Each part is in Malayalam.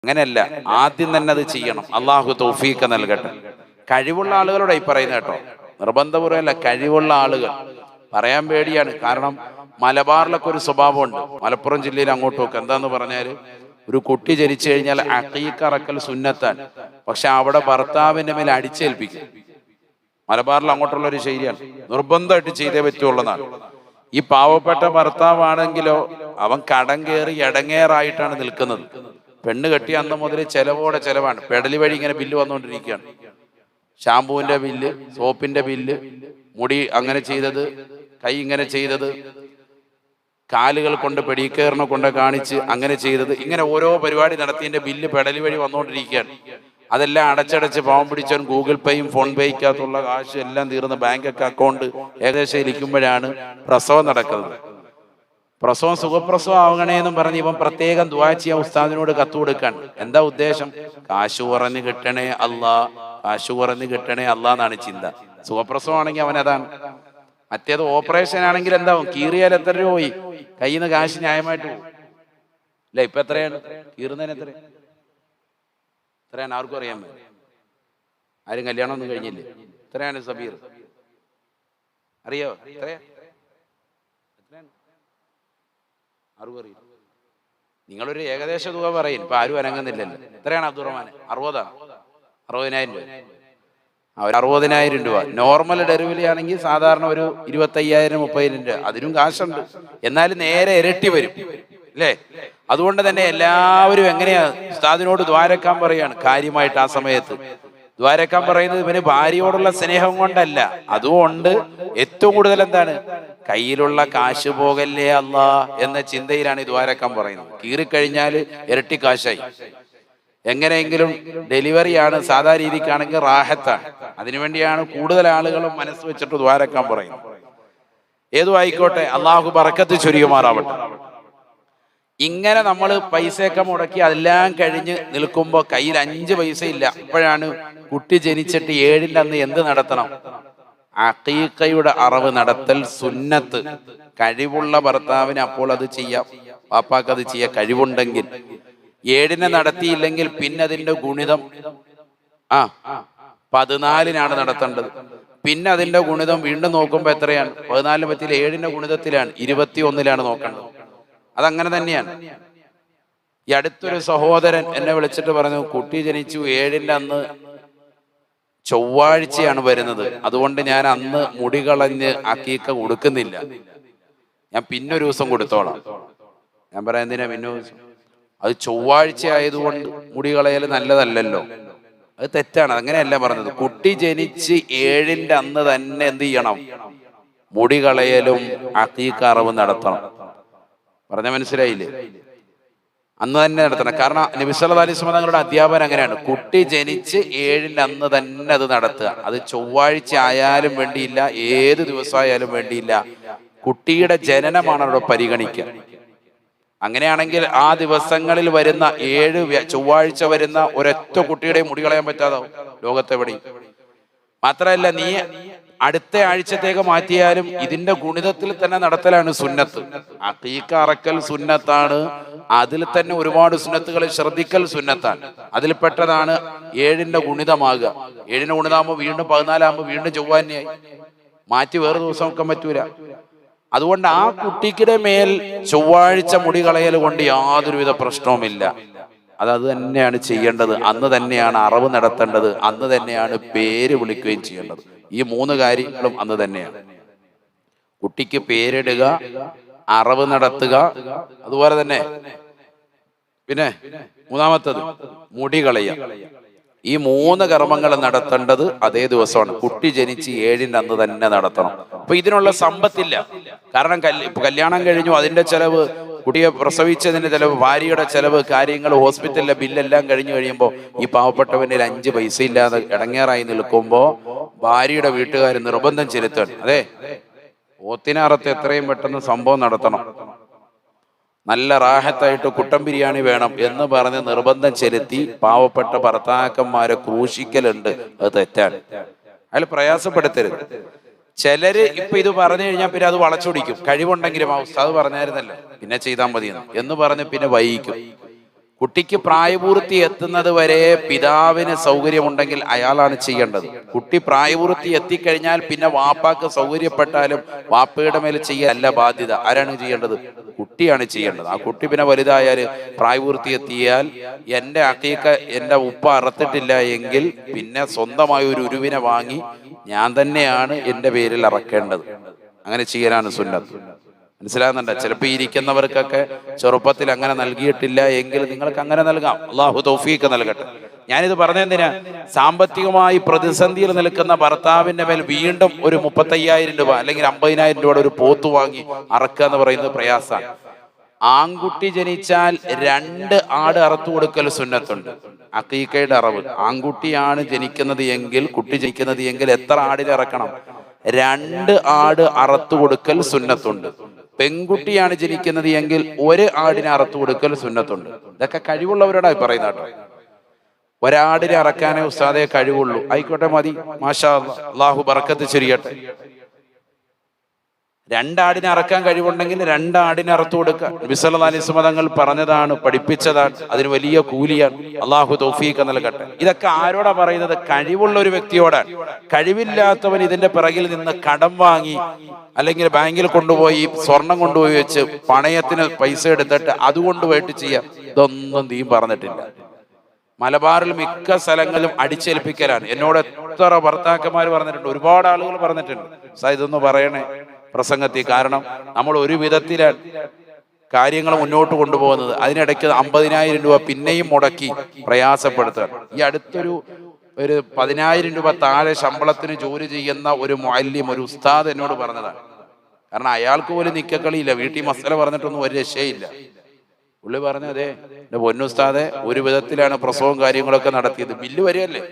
അങ്ങനെയല്ല, ആദ്യം തന്നെ അത് ചെയ്യണം. അള്ളാഹു തൗഫീഖ് നൽകട്ടെ. കഴിവുള്ള ആളുകളോട് ഈ പറയുന്നത് കേട്ടോ, നിർബന്ധപൂർവ്വമല്ല. കഴിവുള്ള ആളുകൾ പറയാൻ പേടിയാണ്. കാരണം മലബാറിലൊക്കെ ഒരു സ്വഭാവമുണ്ട്. മലപ്പുറം ജില്ലയിൽ അങ്ങോട്ടുമൊക്കെ എന്താന്ന് പറഞ്ഞാൽ, ഒരു കുട്ടി ജനിച്ചു കഴിഞ്ഞാൽ അഖീഖ അറക്കൽ സുന്നത്താൻ, പക്ഷെ അവിടെ ഭർത്താവിന്റെ മേലെ അടിച്ചേൽപ്പിക്കും. മലബാറിൽ അങ്ങോട്ടുള്ള ഒരു ശൈലിയാണ്, നിർബന്ധമായിട്ട് ചെയ്തേ പറ്റുള്ളതാണ്. ഈ പാവപ്പെട്ട ഭർത്താവാണെങ്കിലോ അവൻ കടം കയറി എടങ്ങേറായിട്ടാണ് നിൽക്കുന്നത്. പെണ്ണ് കെട്ടിയ അന്ന് മുതൽ ചെലവോടെ ചെലവാണ്. പെടലി വഴി ഇങ്ങനെ ബില്ല് വന്നുകൊണ്ടിരിക്കുകയാണ്. ഷാമ്പൂവിന്റെ ബില്ല്, സോപ്പിന്റെ ബില്ല്, മുടി അങ്ങനെ ചെയ്തത്, കൈ ഇങ്ങനെ ചെയ്തത്, കാലുകൾ കൊണ്ട് പെടിക്കേറിനെ കൊണ്ട് കാണിച്ച് അങ്ങനെ ചെയ്തത്, ഇങ്ങനെ ഓരോ പരിപാടി നടത്തിയതിന്റെ ബില്ല് പെടലി വഴി വന്നുകൊണ്ടിരിക്കുകയാണ്. അതെല്ലാം അടച്ചടച്ച് പാവം പിടിച്ചവൻ ഗൂഗിൾ പേയും ഫോൺ പേയ്ക്കകത്തുള്ള കാശ് എല്ലാം തീർന്ന് ബാങ്ക് അക്കൗണ്ട് ഏകദേശം ഇരിക്കുമ്പോഴാണ് പ്രസവം നടക്കുന്നത്. പ്രസവം സുഖപ്രസവം ആവണേന്നും പറഞ്ഞ് ഇവൻ പ്രത്യേകം ദുആ ചെയ്യാൻ ഉസ്താദിനോട് കത്ത് കൊടുക്കാൻ. എന്താ ഉദ്ദേശം? കാശ് കുറഞ്ഞ് കിട്ടണേ അല്ലാ, കാശ് കുറഞ്ഞ് കിട്ടണേ അല്ലാ എന്നാണ് ചിന്ത. സുഖപ്രസവം ആണെങ്കിൽ അവൻ അതാണ്. മറ്റേത് ഓപ്പറേഷൻ ആണെങ്കിൽ എന്താവും? കീറിയാൽ എത്ര രൂപ പോയി? കയ്യിൽ നിന്ന് കാശ് ന്യായമായിട്ട് പോകും അല്ലെ? ഇപ്പൊ എത്രയാണ് കീറുന്നതിന്? എത്രയാണ് ആർക്കും അറിയാൻ പറ്റും? ആരും കല്യാണം ഒന്നും കഴിഞ്ഞില്ലേ? എത്രയാണ് സബീർ? അറിയോ? എത്രയാണ്? ആർക്കും അറിയില്ല. നിങ്ങളൊരു ഏകദേശ തുക പറയും. ഇപ്പൊ ആരും അനങ്ങുന്നില്ലല്ലോ. എത്രയാണ് അബ്ദുറഹ്മാൻ? 60,000 രൂപ. ഒരു 60,000 രൂപ നോർമൽ ഡെലിവറി ആണെങ്കിൽ സാധാരണ ഒരു 25,000-30,000 രൂപ. അതിനും കാശുണ്ട്, എന്നാലും നേരെ ഇരട്ടി വരും അല്ലേ? അതുകൊണ്ട് തന്നെ എല്ലാവരും എങ്ങനെയാ ഉസ്താദിനോട് ദ്വാരക്കാൻ പറയാണ്. കാര്യമായിട്ട് ആ സമയത്ത് ദ്വാരക്കാൻ പറയുന്നത് ഇവന് ഭാര്യയോടുള്ള സ്നേഹം കൊണ്ടല്ല, അതുകൊണ്ട് ഏറ്റവും കൂടുതൽ എന്താണ്, കയ്യിലുള്ള കാശ് പോകല്ലേ അല്ലാ എന്ന ചിന്തയിലാണ് ഈ ദ്വാരക്കാൻ പറയുന്നത്. കീറിക്കഴിഞ്ഞാൽ ഇരട്ടി കാശായി. എങ്ങനെയെങ്കിലും ഡെലിവറിയാണ്, സാധാ രീതിക്കാണെങ്കിൽ റാഹത്താണ്. അതിനുവേണ്ടിയാണ് കൂടുതൽ ആളുകളും മനസ്സ് വെച്ചിട്ട് ദ്വാരക്കാൻ പറയുന്നത്. ഏതു ആയിക്കോട്ടെ, അള്ളാഹു ബറക്കത്ത് ചൊരിയുമാറാവട്ടെ. ഇങ്ങനെ നമ്മൾ പൈസയൊക്കെ മുടക്കി അതെല്ലാം കഴിഞ്ഞ് നിൽക്കുമ്പോൾ കയ്യിൽ 5 പൈസ ഇല്ല. അപ്പോഴാണ് കുട്ടി ജനിച്ചിട്ട് 7-ന്റെ അന്ന് എന്ത് നടത്തണം? അഖീഖയുടെ അറവ് നടത്തൽ സുന്നത്ത്. കഴിവുള്ള ഭർത്താവിന് അപ്പോൾ അത് ചെയ്യാം, പാപ്പാക്ക് അത് ചെയ്യാൻ കഴിവുണ്ടെങ്കിൽ. 7-ന് നടത്തിയില്ലെങ്കിൽ പിന്നെ അതിന്റെ ഗുണിതം 14-നാണ് നടത്തേണ്ടത്. പിന്നെ അതിന്റെ ഗുണിതം വീണ്ടും നോക്കുമ്പോ എത്രയാണ്? 14 പറ്റിയില്ല, 7-ന്റെ ഗുണിതത്തിലാണ്, 21-ലാണ് നോക്കേണ്ടത്. അതങ്ങനെ തന്നെയാണ്. ഈ അടുത്തൊരു സഹോദരൻ എന്നെ വിളിച്ചിട്ട് പറഞ്ഞു, കുട്ടി ജനിച്ചു 7-ന്റെ അന്ന് ചൊവ്വാഴ്ചയാണ് വരുന്നത്, അതുകൊണ്ട് ഞാൻ അന്ന് മുടി കളഞ്ഞ് അഖീഖ കൊടുക്കുന്നില്ല, ഞാൻ പിന്നൊരു ദിവസം കൊടുത്തോളാം. ഞാൻ പറയാം, എന്തിനാ പിന്നെ ദിവസം? അത് ചൊവ്വാഴ്ച ആയതുകൊണ്ട് മുടി കളയൽ നല്ലതല്ലല്ലോ. അത് തെറ്റാണ്, അങ്ങനെയല്ല പറഞ്ഞത്. കുട്ടി ജനിച്ച് 7-ന്റെ അന്ന് തന്നെ എന്ത് ചെയ്യണം? മുടി കളയലും അഖീഖ അറവ് നടത്തണം. പറഞ്ഞ മനസ്സിലായില്ലേ? അന്ന് തന്നെ നടത്തണം. കാരണം നബി സല്ലല്ലാഹു അലൈഹി വസല്ലം തങ്ങളുടെ അധ്യാപനം അങ്ങനെയാണ്. കുട്ടി ജനിച്ച് 7-ന്റെ അന്ന് തന്നെ അത് നടത്തുക. അത് ചൊവ്വാഴ്ച ആയാലും വേണ്ടിയില്ല, ഏത് ദിവസമായാലും വേണ്ടിയില്ല. കുട്ടിയുടെ ജനനമാണ് അവിടെ പരിഗണിക്കുക. അങ്ങനെയാണെങ്കിൽ ആ ദിവസങ്ങളിൽ വരുന്ന 7 ചൊവ്വാഴ്ച വരുന്ന ഒരൊറ്റ കുട്ടിയുടെയും മുടി കളയാൻ പറ്റാതാവും ലോകത്തെവിടെയും. മാത്രമല്ല, നീ അടുത്ത ആഴ്ചത്തേക്ക് മാറ്റിയാലും ഇതിന്റെ ഗുണിതത്തിൽ തന്നെ നടത്തലാണ് സുന്നത്ത്. അഖീഖ അറക്കൽ സുന്നത്താണ്. അതിൽ തന്നെ ഒരുപാട് സുന്നത്തുകൾ ശ്രദ്ധിക്കൽ സുന്നത്താണ്. അതിൽപ്പെട്ടതാണ് 7-ന്റെ ഗുണിതമാകുക. 7-ന്റെ ഗുണിതമാകുമ്പോൾ വീണ്ടും 14 ആകുമ്പോൾ വീണ്ടും ചൊവ്വാഴ്ചയായി. മാറ്റി വേറെ ദിവസം വെക്കാൻ പറ്റൂല. അതുകൊണ്ട് ആ കുട്ടിയുടെ മേൽ ചൊവ്വാഴ്ച മുടി കളയൽ കൊണ്ട് യാതൊരുവിധ പ്രശ്നവുമില്ല. അത് തന്നെയാണ് ചെയ്യേണ്ടത്. അന്ന് തന്നെയാണ് അറവ് നടത്തേണ്ടത്. അന്ന് തന്നെയാണ് പേര് വിളിക്കുകയും ചെയ്യേണ്ടത്. ഈ 3 കാര്യങ്ങളും അന്ന് തന്നെയാണ്. കുട്ടിക്ക് പേരിടുക, അറവ് നടത്തുക, അതുപോലെ തന്നെ പിന്നെ 3-മത്തത് മുടി കളയുക. ഈ 3 കർമ്മങ്ങൾ നടത്തേണ്ടത് അതേ ദിവസമാണ്. കുട്ടി ജനിച്ച് 7-ന്റെ അന്ന് തന്നെ നടത്തണം. അപ്പൊ ഇതിനുള്ള സമ്പത്തില്ല. കാരണം കല്യാണം കഴിഞ്ഞു, അതിന്റെ ചെലവ്, കുട്ടിയെ പ്രസവിച്ചതിന്റെ ചെലവ്, ഭാര്യയുടെ ചെലവ്, കാര്യങ്ങൾ, ഹോസ്പിറ്റലിലെ ബില്ലെല്ലാം കഴിഞ്ഞു കഴിയുമ്പോൾ ഈ പാവപ്പെട്ടവന്റെ 5 പൈസ ഇല്ലാതെ ഇടങ്ങേറായി നിൽക്കുമ്പോ ഭാര്യയുടെ വീട്ടുകാർ നിർബന്ധം ചെലുത്തണം. അതെ, ഓത്തിനാറത്ത് എത്രയും പെട്ടെന്ന് സംഭവം നടത്തണം, നല്ല റാഹത്തായിട്ട് കുട്ടൻ ബിരിയാണി വേണം എന്ന് പറഞ്ഞ് നിർബന്ധം ചെലുത്തി പാവപ്പെട്ട ഭർത്താക്കന്മാരെ ക്രൂശിക്കലുണ്ട്. അത് തെറ്റാണ്. അയാൾ പ്രയാസപ്പെടുത്തരുത്. ചിലര് ഇപ്പൊ ഇത് പറഞ്ഞു കഴിഞ്ഞാൽ പിന്നെ അത് വളച്ചൊടിക്കും. കഴിവുണ്ടെങ്കിലും ആ ഉസ്താദ് പറഞ്ഞായിരുന്നല്ലോ പിന്നെ ചെയ്താൽ മതി എന്ന് പറഞ്ഞ് പിന്നെ വൈകിക്കും. കുട്ടിക്ക് പ്രായപൂർത്തി എത്തുന്നത് വരെ പിതാവിന് സൗകര്യമുണ്ടെങ്കിൽ അയാളാണ് ചെയ്യേണ്ടത്. കുട്ടി പ്രായപൂർത്തി എത്തിക്കഴിഞ്ഞാൽ പിന്നെ വാപ്പാക്ക് സൗകര്യപ്പെട്ടാലും വാപ്പയുടെ മേൽ ചെയ്യല്ല ബാധ്യത. ആരാണ് ചെയ്യേണ്ടത്? കുട്ടിയാണ് ചെയ്യേണ്ടത്. ആ കുട്ടി പിന്നെ വലുതായാൽ പ്രായപൂർത്തി എത്തിയാൽ എൻ്റെ അക്കീക്ക എൻ്റെ ഉപ്പ അറുത്തിട്ടില്ല എങ്കിൽ പിന്നെ സ്വന്തമായ ഒരു ഉരുവിനെ വാങ്ങി ഞാൻ തന്നെയാണ് എൻ്റെ പേരിൽ അറക്കേണ്ടത്. അങ്ങനെ ചെയ്യാനാണ് സുന്നത്ത്. മനസ്സിലാകുന്നുണ്ട്? ചിലപ്പോൾ ഇരിക്കുന്നവർക്കൊക്കെ ചെറുപ്പത്തിൽ അങ്ങനെ നൽകിയിട്ടില്ല എങ്കിൽ നിങ്ങൾക്ക് അങ്ങനെ നൽകാം. അള്ളാഹു തൗഫീഖ് നൽകട്ടെ. ഞാനിത് പറഞ്ഞെന്തിനാ? സാമ്പത്തികമായി പ്രതിസന്ധിയിൽ നിൽക്കുന്ന ഭർത്താവിന്റെ മേൽ വീണ്ടും ഒരു 35,000 രൂപ അല്ലെങ്കിൽ 50,000 രൂപയുടെ ഒരു പോത്ത് വാങ്ങി അറക്കുക എന്ന് പറയുന്നത് പ്രയാസമാണ്. ആൺകുട്ടി ജനിച്ചാൽ 2 ആട് അറുത്തു കൊടുക്കൽ സുന്നത്തുണ്ട്. അഖീഖയുടെ അറവ്. ആൺകുട്ടിയാണ് ജനിക്കുന്നത് എങ്കിൽ, കുട്ടി ജനിക്കുന്നത് എങ്കിൽ എത്ര ആടിനെ ഇറക്കണം? 2 ആട് അറുത്തു കൊടുക്കൽ സുന്നത്തുണ്ട്. പെൺകുട്ടിയാണ് ജനിക്കുന്നത് എങ്കിൽ 1 ആടിനെ അറുത്തു കൊടുക്കൽ സുന്നത്തുണ്ട്. ഇതൊക്കെ കഴിവുള്ളവരോടായി പറയുന്ന കേട്ടോ. ഒരാടിനെ അറക്കാനേ ഉസ്താദേ കഴിവുള്ളൂ. ആയിക്കോട്ടെ, മതി, മാഷാ അല്ലാഹ്, അല്ലാഹു ബർക്കത്ത് ചെയ്യട്ടെ. 2 ആടിനെ അറക്കാൻ കഴിവുണ്ടെങ്കിൽ 2 ആടിനെ അറുത്തു കൊടുക്കുക. നബി സല്ലല്ലാഹു അലൈഹി വസല്ലം തങ്ങൾ പറഞ്ഞതാണ്, പഠിപ്പിച്ചതാണ്. അതിന് വലിയ കൂലിയാണ്. അല്ലാഹു തൗഫീഖ് നൽകട്ടെ. ഇതൊക്കെ ആരോടാ പറയുന്നത്? കഴിവുള്ള ഒരു വ്യക്തിയോടാണ്. കഴിവില്ലാത്തവൻ ഇതിന്റെ പിറകിൽ നിന്ന് കടം വാങ്ങി അല്ലെങ്കിൽ ബാങ്കിൽ കൊണ്ടുപോയി സ്വർണം കൊണ്ടുപോയി വെച്ച് പണയത്തിന് പൈസ എടുത്തിട്ട് അതുകൊണ്ട് പോയിട്ട് ചെയ്യാം. ഇതൊന്നും നീ പറഞ്ഞിട്ടില്ല. മലബാറിൽ മിക്ക സ്ഥലങ്ങളിലും അടിച്ചേൽപ്പിക്കലാണ്. എന്നോട് എത്ര ഭർത്താക്കന്മാർ പറഞ്ഞിട്ടുണ്ട്, ഒരുപാട് ആളുകൾ പറഞ്ഞിട്ടുണ്ട്, ഇതൊന്ന് പറയണേ പ്രസംഗത്തിൽ. കാരണം നമ്മൾ ഒരു വിധത്തിലാണ് കാര്യങ്ങൾ മുന്നോട്ട് കൊണ്ടുപോകുന്നത്. അതിനിടയ്ക്ക് 50,000 രൂപ പിന്നെയും മുടക്കി പ്രയാസപ്പെടുത്തുകയാണ്. ഈ അടുത്തൊരു 10,000 രൂപ താഴെ ശമ്പളത്തിന് ജോലി ചെയ്യുന്ന ഒരു മുഅല്ലിം, ഒരു ഉസ്താദ് എന്നോട് പറഞ്ഞതാണ്. കാരണം അയാൾക്ക് പോലും നിക്കക്കളിയില്ല, വീട്ടിൽ മസല പറഞ്ഞിട്ടൊന്നും ഒരു രക്ഷയില്ല. പുള്ളി പറഞ്ഞു, അതെ എൻ്റെ പൊന്നുസ്താദെ, ഒരു വിധത്തിലാണ് പ്രസവവും കാര്യങ്ങളൊക്കെ നടത്തിയത്. ബില്ല് വരികയല്ലേ.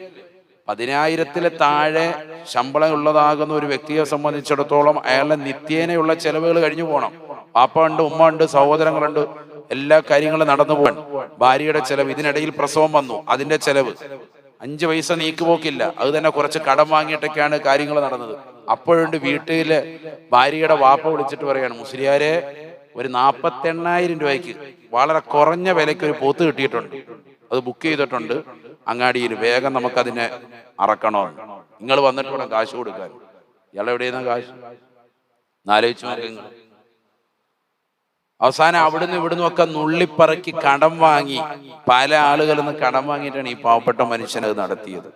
10,000-ൽ താഴെ ശമ്പളം ഉള്ളതാകുന്ന ഒരു വ്യക്തിയെ സംബന്ധിച്ചിടത്തോളം അയാളുടെ നിത്യേനയുള്ള ചെലവുകൾ കഴിഞ്ഞു പോകണം. പാപ്പ ഉണ്ട്, ഉമ്മ ഉണ്ട്, സഹോദരങ്ങളുണ്ട്, എല്ലാ കാര്യങ്ങളും നടന്നു പോകണം. ഭാര്യയുടെ ചെലവ്, ഇതിനിടയിൽ പ്രസവം വന്നു, അതിന്റെ ചെലവ്, 5 പൈസ നീക്കുപോക്കില്ല. അത് തന്നെ കുറച്ച് കടം വാങ്ങിയിട്ടൊക്കെയാണ് കാര്യങ്ങൾ നടന്നത്. അപ്പോഴുണ്ട് വീട്ടിലെ ഭാര്യയുടെ വാപ്പ വിളിച്ചിട്ട് പറയാണ്, മുസ്ലിയാരെ, ഒരു 48,000 രൂപയ്ക്ക് വളരെ കുറഞ്ഞ വിലയ്ക്ക് ഒരു പോത്ത് കിട്ടിയിട്ടുണ്ട്, അത് ബുക്ക് ചെയ്തിട്ടുണ്ട് അങ്ങാടിയിൽ, വേഗം നമുക്കതിനെ അറക്കണോ, നിങ്ങൾ വന്നിട്ട് വേണം കാശ് കൊടുക്കാൻ. ഇയാളെവിടെയാണ് കാശ്? ആലോചിച്ചു നോക്കുക. അവസാനം അവിടുന്ന് ഇവിടുന്ന് ഒക്കെ നുള്ളിപ്പറക്കി കടം വാങ്ങി, പല ആളുകളിൽ നിന്ന് കടം വാങ്ങിയിട്ടാണ് ഈ പാവപ്പെട്ട മനുഷ്യനത് നടത്തിയത്.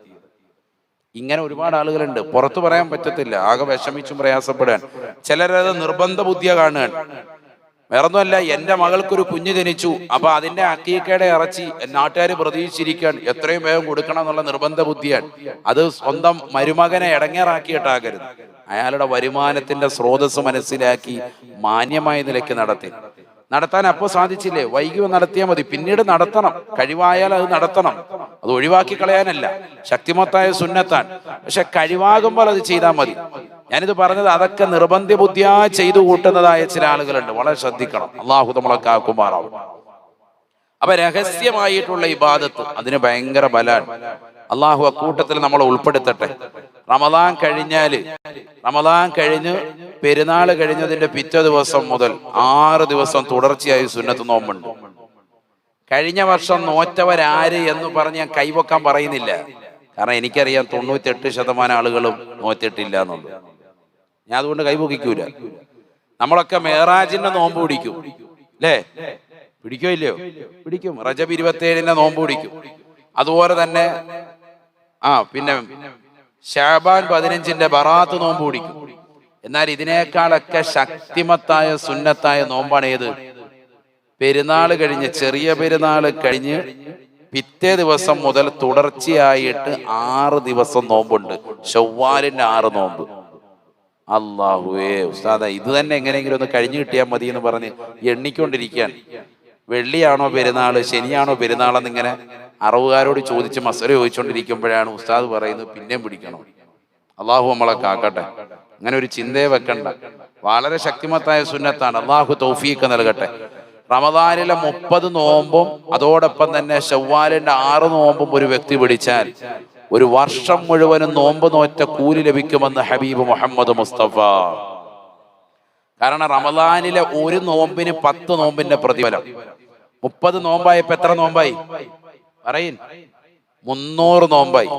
ഇങ്ങനെ ഒരുപാട് ആളുകളുണ്ട്, പുറത്തു പറയാൻ പറ്റത്തില്ല, ആകെ വിഷമിച്ചും പ്രയാസപ്പെടാൻ. ചിലരത് നിർബന്ധ ബുദ്ധിയ കാണുകയാണ്. വേറൊന്നുമല്ല, എൻ്റെ മകൾക്കൊരു കുഞ്ഞ് ജനിച്ചു, അപ്പൊ അതിന്റെ അക്കീക്കയുടെ ഇറച്ചി നാട്ടുകാർ പ്രതീക്ഷിച്ചിരിക്കാൻ എത്രയും വേഗം കൊടുക്കണം എന്നുള്ള നിർബന്ധ ബുദ്ധിയാണ്. അത് സ്വന്തം മരുമകനെ ഇടങ്ങേറാക്കിയിട്ടാകരുത്. അയാളുടെ വരുമാനത്തിന്റെ സ്രോതസ് മനസ്സിലാക്കി മാന്യമായ നിലയ്ക്ക് നടത്താൻ അപ്പോൾ സാധിച്ചില്ലേ, വൈകി നടത്തിയാൽ മതി, പിന്നീട് നടത്തണം. കഴിവായാൽ അത് നടത്തണം, അത് ഒഴിവാക്കി കളയാനല്ല, ശക്തിമത്തായ സുന്നത്താൻ. പക്ഷെ കഴിവാകുമ്പോൾ അത് ചെയ്താൽ മതി. ഞാനിത് പറഞ്ഞത് അതൊക്കെ നിർബന്ധ ബുദ്ധിയാ ചെയ്തു കൂട്ടുന്നതായ ചില ആളുകളുണ്ട്, വളരെ ശ്രദ്ധിക്കണം. അള്ളാഹു നമ്മളൊക്കെ ആക്കുമാറാവും. അപ്പൊ രഹസ്യമായിട്ടുള്ള ഇബാദത്ത് അതിന് ഭയങ്കര ബലാണ്. അള്ളാഹു അക്കൂട്ടത്തിൽ നമ്മളെ ഉൾപ്പെടുത്തട്ടെ. റമദാൻ കഴിഞ്ഞ് പെരുന്നാൾ കഴിഞ്ഞതിന്റെ പിറ്റേ ദിവസം മുതൽ 6 ദിവസം തുടർച്ചയായി സുന്നത്ത് നോമ്പുണ്ട്. കഴിഞ്ഞ വർഷം നോറ്റവരാര് എന്ന് പറഞ്ഞ് ഞാൻ കൈവക്കാൻ പറയുന്നില്ല. കാരണം എനിക്കറിയാം 98% ആളുകളും നോറ്റിട്ടില്ല എന്നുള്ളത്. ഞാൻ അതുകൊണ്ട് കൈപൊക്കിക്കൂല. നമ്മളൊക്കെ മേറാജിന്റെ നോമ്പ് പിടിക്കും, അല്ലേ? പിടിക്കോ ഇല്ലയോ? പിടിക്കും. റജബ് 27 നോമ്പ് പിടിക്കും. അതുപോലെ തന്നെ പിന്നെ ശഅബാൻ 15 ബറാത്ത് നോമ്പ് പിടിക്കും. എന്നാൽ ഇതിനേക്കാളൊക്കെ ശക്തിമത്തായ സുന്നത്തായ നോമ്പാണ് ഏത്? പെരുന്നാൾ കഴിഞ്ഞ്, ചെറിയ പെരുന്നാൾ കഴിഞ്ഞ് പിറ്റേ ദിവസം മുതൽ തുടർച്ചയായിട്ട് 6 ദിവസം നോമ്പുണ്ട്. ശവ്വാലിന്റെ 6 നോമ്പ്. അല്ലാഹുവേ ഉസ്താദ, ഇത് തന്നെ എങ്ങനെയെങ്കിലും ഒന്ന് കഴിഞ്ഞു കിട്ടിയാൽ മതി എന്ന് പറഞ്ഞ് എണ്ണിക്കൊണ്ടിരിക്കാൻ. വെള്ളിയാണോ പെരുന്നാള്, ശനിയാണോ പെരുന്നാളെന്ന് ഇങ്ങനെ അറവുകാരോട് ചോദിച്ച് മസല ചോദിച്ചുകൊണ്ടിരിക്കുമ്പോഴാണ് ഉസ്താദ് പറയുന്നത് പിന്നെയും പിടിക്കണം. അള്ളാഹു നമ്മളെ കാക്കട്ടെ. അങ്ങനെ ഒരു ചിന്തയെ വെക്കണ്ട. വളരെ ശക്തിമത്തായ സുന്നത്താണ്. അള്ളാഹു തൗഫീഖ് നൽകട്ടെ. റമദാനിലെ 30 നോമ്പും അതോടൊപ്പം തന്നെ ശവ്വാലിന്റെ 6 നോമ്പും ഒരു വ്യക്തി പിടിച്ചാൽ ഒരു വർഷം മുഴുവനും നോമ്പ് നോറ്റ കൂലി ലഭിക്കുമെന്ന് ഹബീബ് മുഹമ്മദ് മുസ്തഫ. കാരണം റമദാനിലെ ഒരു നോമ്പിന് 10 നോമ്പിന്റെ പ്രതിഫലം. 30 നോമ്പായപ്പോ എത്ര നോമ്പായി പറയിൻ? 300 നോമ്പായി.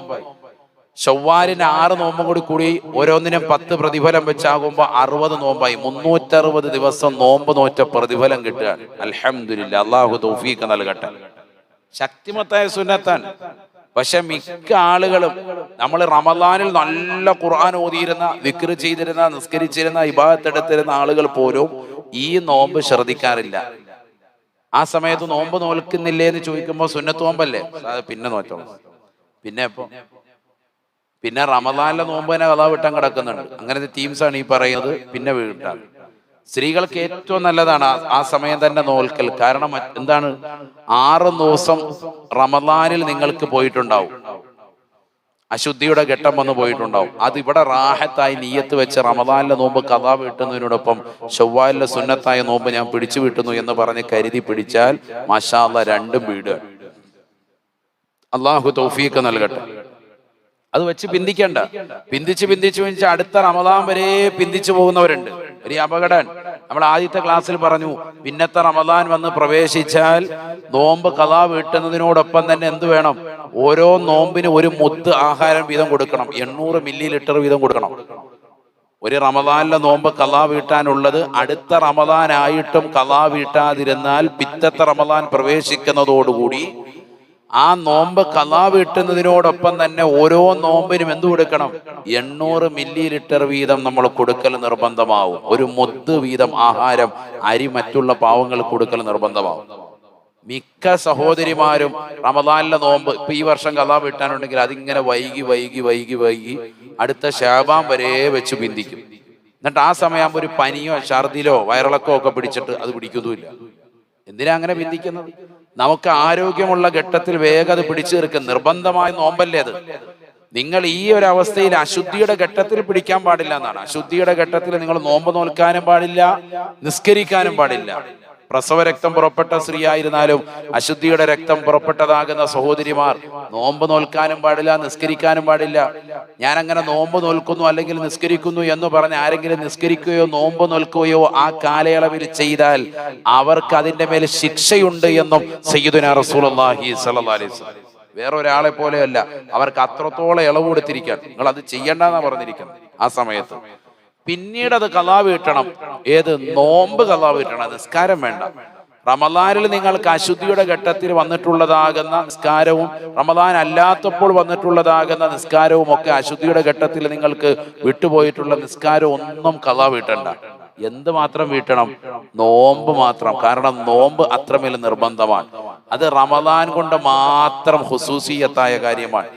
ശവ്വാലിന് 6 നോമ്പും കൂടി ഓരോന്നിനും 10 പ്രതിഫലം വെച്ചാകുമ്പോ 60 നോമ്പായി. 360 ദിവസം നോമ്പ് നോറ്റ പ്രതിഫലം കിട്ടുകയാണ്. അൽഹംദുലില്ലാ, അള്ളാഹു തൗഫീഖ് നൽകട്ടെ. ശക്തിമത്തായ സുന്നത്താണ്. പക്ഷെ മിക്ക ആളുകളും നമ്മൾ റമദാനിൽ നല്ല ഖുർആൻ ഓതിയിരുന്ന, ദിക്ർ ചെയ്തിരുന്ന, നിസ്കരിച്ചിരുന്ന, ഇബാദത്ത് എടുത്തിരുന്ന ആളുകൾ പോലും ഈ നോമ്പ് ശ്രദ്ധിക്കാറില്ല. ആ സമയത്ത് നോമ്പ് നോൽക്കുന്നില്ലേ എന്ന് ചോദിക്കുമ്പോൾ സുന്നത്ത് നോമ്പല്ലേ, പിന്നെ നോറ്റോളൂ. പിന്നെ റമദാനിലെ നോമ്പ് തന്നെ കഥാ വിട്ടാൻ കിടക്കുന്നുണ്ട്. അങ്ങനത്തെ ടീംസാണ് ഈ പറയുന്നത്. പിന്നെ വീട്ടാണ് സ്ത്രീകൾക്ക് ഏറ്റവും നല്ലതാണ് ആ സമയം തന്നെ നോൽക്കൽ. കാരണം എന്താണ്, 6 ദിവസം റമദാനിൽ നിങ്ങൾക്ക് പോയിട്ടുണ്ടാവും, അശുദ്ധിയുടെ ഘട്ടം വന്ന് പോയിട്ടുണ്ടാവും. അത് ഇവിടെ റാഹത്തായി നിയ്യത്ത് വെച്ച് റമദാനിലെ നോമ്പ് കഥാ വീട്ടുന്നതിനോടൊപ്പം ശവ്വാലിലെ സുന്നത്തായ നോമ്പ് ഞാൻ പിടിച്ചു വീട്ടുന്നു എന്ന് പറഞ്ഞ് കരുതി പിടിച്ചാൽ മാഷാ അല്ലാഹ് രണ്ടും വീട്. അള്ളാഹു തൗഫീഖ് നൽകട്ടെ. അത് വെച്ച് പിന്തിക്കണ്ട. പിന്തിച്ച് അടുത്ത റമദാൻ വരെ പിന്തിച്ചു പോകുന്നവരുണ്ട്. ഒരു അപകടം. നമ്മൾ ആദ്യത്തെ ക്ലാസ്സിൽ പറഞ്ഞു, പിന്നത്തെ റമദാൻ വന്ന് പ്രവേശിച്ചാൽ നോമ്പ് ഖളാ വീട്ടുന്നതിനോടൊപ്പം തന്നെ എന്ത് വേണം? ഓരോ നോമ്പിന് ഒരു മുത്ത് ആഹാരം വീതം കൊടുക്കണം. 800 മില്ലി ലിറ്റർ വീതം കൊടുക്കണം. ഒരു റമദാനിലെ നോമ്പ് ഖളാ വീട്ടാനുള്ളത് അടുത്ത റമദാൻ ആയിട്ടും ഖളാ വീട്ടാതിരുന്നാൽ പിറ്റത്തെ റമദാൻ പ്രവേശിക്കുന്നതോടുകൂടി ആ നോമ്പ് ഖളാ വീട്ടുന്നതിനോടൊപ്പം തന്നെ ഓരോ നോമ്പിനും എന്ത് കൊടുക്കണം? 800 മില്ലി ലിറ്റർ വീതം നമ്മൾ കൊടുക്കൽ നിർബന്ധമാവും. ഒരു മുത്ത് വീതം ആഹാരം അരി മറ്റുള്ള പാവങ്ങൾ കൊടുക്കൽ നിർബന്ധമാവും. മിക്ക സഹോദരിമാരും റമദാനിലെ നോമ്പ് ഇപ്പൊ ഈ വർഷം ഖളാ വീട്ടാനുണ്ടെങ്കിൽ അതിങ്ങനെ വൈകി അടുത്ത ശഅബാൻ വരെ വെച്ച് പിന്തിക്കും. എന്നിട്ട് ആ സമയം ഒരു പനിയോ ഛർദിലോ വയറിളക്കോ ഒക്കെ പിടിച്ചിട്ട് അത് പിടിക്കുന്നുമില്ല. എന്തിനാ അങ്ങനെ പിന്തിക്കുന്നത്? നമുക്ക് ആരോഗ്യമുള്ള ഘട്ടത്തിൽ വേഗം അത് പിടിച്ചു തീർക്കും. നിർബന്ധമായ നോമ്പല്ലേ അത്. നിങ്ങൾ ഈ ഒരു അവസ്ഥയിൽ അശുദ്ധിയുടെ ഘട്ടത്തിൽ പിടിക്കാൻ പാടില്ല എന്നാണ്. അശുദ്ധിയുടെ ഘട്ടത്തിൽ നിങ്ങൾ നോമ്പ് നോൽക്കാനും പാടില്ല, നിസ്കരിക്കാനും പാടില്ല. പ്രസവരക്തം പുറപ്പെട്ട സ്ത്രീ ആയിരുന്നാലും അശുദ്ധിയുടെ രക്തം പുറപ്പെട്ടതാകുന്ന സഹോദരിമാർ നോമ്പ് നോൽക്കാനും പാടില്ല, നിസ്കരിക്കാനും പാടില്ല. ഞാൻ അങ്ങനെ നോമ്പ് നോൽക്കുന്നു അല്ലെങ്കിൽ നിസ്കരിക്കുന്നു എന്ന് പറഞ്ഞ് ആരെങ്കിലും നിസ്കരിക്കുകയോ നോമ്പ് നോൽക്കുകയോ ആ കാലയളവിൽ ചെയ്താൽ അവർക്ക് അതിന്റെ മേൽ ശിക്ഷയുണ്ട് എന്നും സയ്യിദുനാ റസൂലുള്ളാഹി സ്വല്ലല്ലാഹി അലൈഹി വസല്ലം. വേറെ ഒരാളെ പോലെയല്ല, അവർക്ക് അത്രത്തോളം ഇളവ് കൊടുത്തിരിക്കാൻ. നിങ്ങൾ അത് ചെയ്യണ്ടെന്നാ പറഞ്ഞിരിക്കുന്നത് ആ സമയത്ത്. പിന്നീട് അത് ഖളാ വീട്ടണം. ഏത് നോമ്പ് ഖളാ വീട്ടണം, നിസ്കാരം വേണ്ട. റമദാനിൽ നിങ്ങൾക്ക് അശുദ്ധിയുടെ ഘട്ടത്തിൽ വന്നിട്ടുള്ളതാകുന്ന നിസ്കാരവും റമദാൻ അല്ലാത്തപ്പോൾ വന്നിട്ടുള്ളതാകുന്ന നിസ്കാരവും ഒക്കെ അശുദ്ധിയുടെ ഘട്ടത്തിൽ നിങ്ങൾക്ക് വിട്ടുപോയിട്ടുള്ള നിസ്കാരം ഒന്നും ഖളാ വീട്ടണ്ട. എന്ത് മാത്രം വീട്ടണം? നോമ്പ് മാത്രം. കാരണം നോമ്പ് അത്രമേൽ നിർബന്ധമാണ്. അത് റമദാൻ കൊണ്ട് മാത്രം ഖുസൂസിയത്തായ കാര്യമാണ്.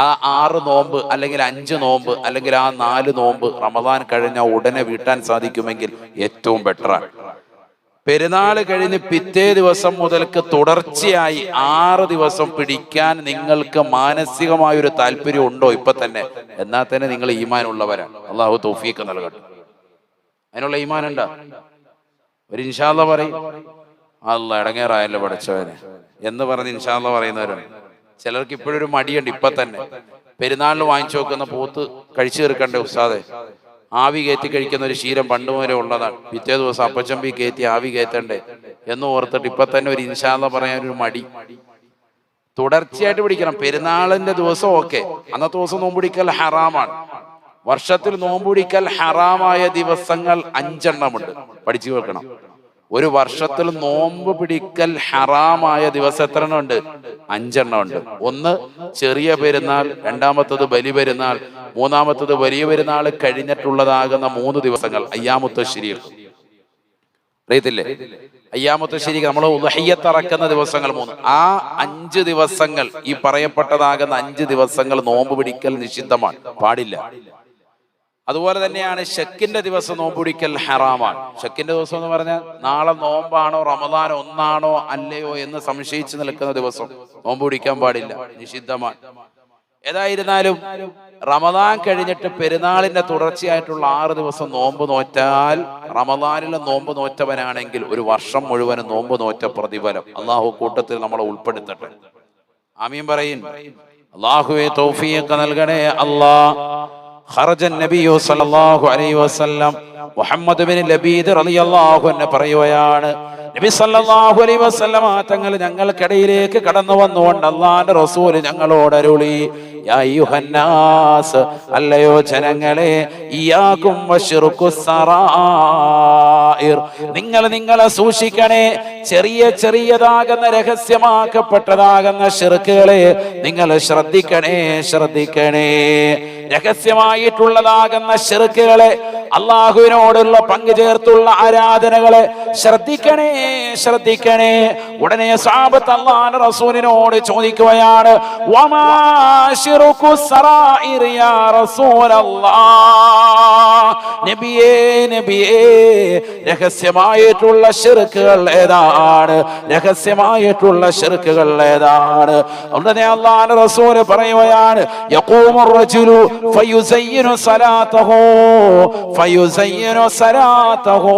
ആ 6 നോമ്പ് അല്ലെങ്കിൽ 5 നോമ്പ് അല്ലെങ്കിൽ ആ 4 നോമ്പ് റമദാൻ കഴിഞ്ഞ ഉടനെ വീട്ടാൻ സാധിക്കുമെങ്കിൽ ഏറ്റവും ബെറ്ററാണ്. പെരുന്നാൾ കഴിഞ്ഞ് പിറ്റേ ദിവസം മുതൽക്ക് തുടർച്ചയായി 6 ദിവസം പിടിക്കാൻ നിങ്ങൾക്ക് മാനസികമായൊരു താല്പര്യം ഉണ്ടോ ഇപ്പൊ തന്നെ? എന്നാൽ തന്നെ നിങ്ങൾ ഈമാൻ ഉള്ളവരാണ്. അള്ളാഹു തൗഫീഖ് നൽകട്ടെ. അതിനുള്ള ഈമാൻ ഉണ്ടാ? ഒരു ഇൻഷാ അല്ലാഹ് പറയും. അല്ലാഹ് ഇടങ്ങേറായല്ലോ പഠിച്ചവനെ എന്ന് പറഞ്ഞ് ഇൻഷാ അല്ലാഹ് പറയുന്നവരാണ്. ചിലർക്ക് ഇപ്പോഴൊരു മടിയുണ്ട്. ഇപ്പൊ തന്നെ പെരുന്നാളിന് വാങ്ങിച്ചു വെക്കുന്ന പോത്ത് കഴിച്ചു തീർക്കണ്ടേ ഉസ്താദെ? ആവി കയറ്റി കഴിക്കുന്ന ഒരു ശീലം പണ്ട് മുതലേ ഉള്ളതാണ്. പിറ്റേ ദിവസം അപ്പച്ചമ്പി കയറ്റി ആവി കയറ്റണ്ടേ എന്ന് ഓർത്തിട്ട് ഇപ്പൊ തന്നെ ഒരു ഇൻഷാ അല്ലാഹ് പറയാനൊരു മടി. തുടർച്ചയായിട്ട് പിടിക്കണം. പെരുന്നാളിന്റെ ദിവസം ഓക്കെ, അന്നത്തെ ദിവസം നോമ്പ് പിടിക്കൽ ഹറാമാണ്. വർഷത്തിൽ നോമ്പ് പിടിക്കൽ ഹറാമായ ദിവസങ്ങൾ 5 എണ്ണമുണ്ട്. പഠിച്ചു വെക്കണം. ഒരു വർഷത്തിൽ നോമ്പ് പിടിക്കൽ ഹറാമായ ദിവസം എത്ര എണ്ണം ഉണ്ട്? 5 എണ്ണം ഉണ്ട്. ഒന്ന് ചെറിയ പെരുന്നാൾ, രണ്ടാമത്തത് ബലി പെരുന്നാൾ, മൂന്നാമത്തത് വലിയ പെരുന്നാൾ കഴിഞ്ഞിട്ടുള്ളതാകുന്ന 3 ദിവസങ്ങൾ അയ്യാമുത്ത് തശ്രീഖ്. അറിയത്തില്ലേ? അയ്യാമുത്ത് തശ്രീഖ് നമ്മൾ ഉദ്ഹിയ്യത്ത് അറക്കുന്ന ദിവസങ്ങൾ 3. ആ 5 ദിവസങ്ങൾ, ഈ പറയപ്പെട്ടതാകുന്ന 5 ദിവസങ്ങൾ നോമ്പ് പിടിക്കൽ നിഷിദ്ധമാണ്, പാടില്ല. അതുപോലെ തന്നെയാണ് ശക്കിന്റെ ദിവസം നോമ്പ് പിടിക്കൽ ഹറാമാണ്. ശക്കിന്റെ ദിവസം എന്ന് പറഞ്ഞാൽ നാളെ നോമ്പാണോ റമദാൻ ഒന്നാണോ അല്ലയോ എന്ന് സംശയിച്ചു നിൽക്കുന്ന ദിവസം നോമ്പ് പിടിക്കാൻ പാടില്ല, നിഷിദ്ധമാണ്. ഏതായിരുന്നാലും റമദാൻ കഴിഞ്ഞിട്ട് പെരുന്നാളിന്റെ തുടർച്ചയായിട്ടുള്ള 6 ദിവസം നോമ്പ് നോറ്റാൽ റമദാനിലെ നോമ്പ് നോറ്റവനാണെങ്കിൽ ഒരു വർഷം മുഴുവനും നോമ്പ് നോറ്റ പ്രതിഫലം അള്ളാഹു കൂട്ടത്തിൽ നമ്മളെ ഉൾപ്പെടുത്തട്ടെ. ആമീൻ പറയിൻ. അള്ളാഹുവേ തൗഫീഖ് നൽകണേ അല്ലാഹ്. ഖറജ നബിയു സല്ലല്ലാഹു അലൈഹി വസല്ലം മുഹമ്മദ് ബിൻ ലബീദ് റളിയല്ലാഹു അൻഹു പറയുകയാണ്, നബി സല്ലല്ലാഹു അലൈഹി വസല്ലമ തങ്ങൾ ഞങ്ങൾക്കിടയിലേക്ക് കടന്നു വന്നുകൊണ്ട് അല്ലാഹുവിന്റെ റസൂൽ ഞങ്ങളോട് അരുളി, യാ അയ്യുഹന്നാസ്, അല്ലയോ ജനങ്ങളെ, ഇയ്യാകും വശിർകുസ് സറായിർ, നിങ്ങൾ നിങ്ങളെ സൂക്ഷിക്കണേ. ചെറിയ ചെറിയതാകുന്ന രഹസ്യമാക്കപ്പെട്ടതാകുന്ന ശിർക്കുകളെ നിങ്ങൾ ശ്രദ്ധിക്കണേ, ശ്രദ്ധിക്കണേ. രഹസ്യമായിട്ടുള്ളതാകുന്ന ശിർക്കുകളെ, അള്ളാഹുവിനോടുള്ള പങ്കു ചേർത്തുള്ള ആരാധനകളെ ശ്രദ്ധിക്കണേ, ശ്രദ്ധിക്കണേ. ഉടനെ സഹാബത്ത് അല്ലാഹുവിന്റെ റസൂലിനോട് ചോദിക്കുകയാണ്, വമാ ശിർകുസ് സറായിർ യാ റസൂലല്ലാഹ്, നബിയേ, നബിയേ, രഹസ്യമായിട്ടുള്ള ശിർക്കുകൾ ഏതാണ്? രഹസ്യമായിട്ടുള്ള ശിർക്കുകൾ ഏതാണ്? ഉടനെ അല്ലാഹുവിന്റെ റസൂൽ പറയുകയാണ്, യഖൂമുർ റജുലു ഫയുസയ്യിനു സലാതഹു ഫയുസയ്യിനു സലാതഹു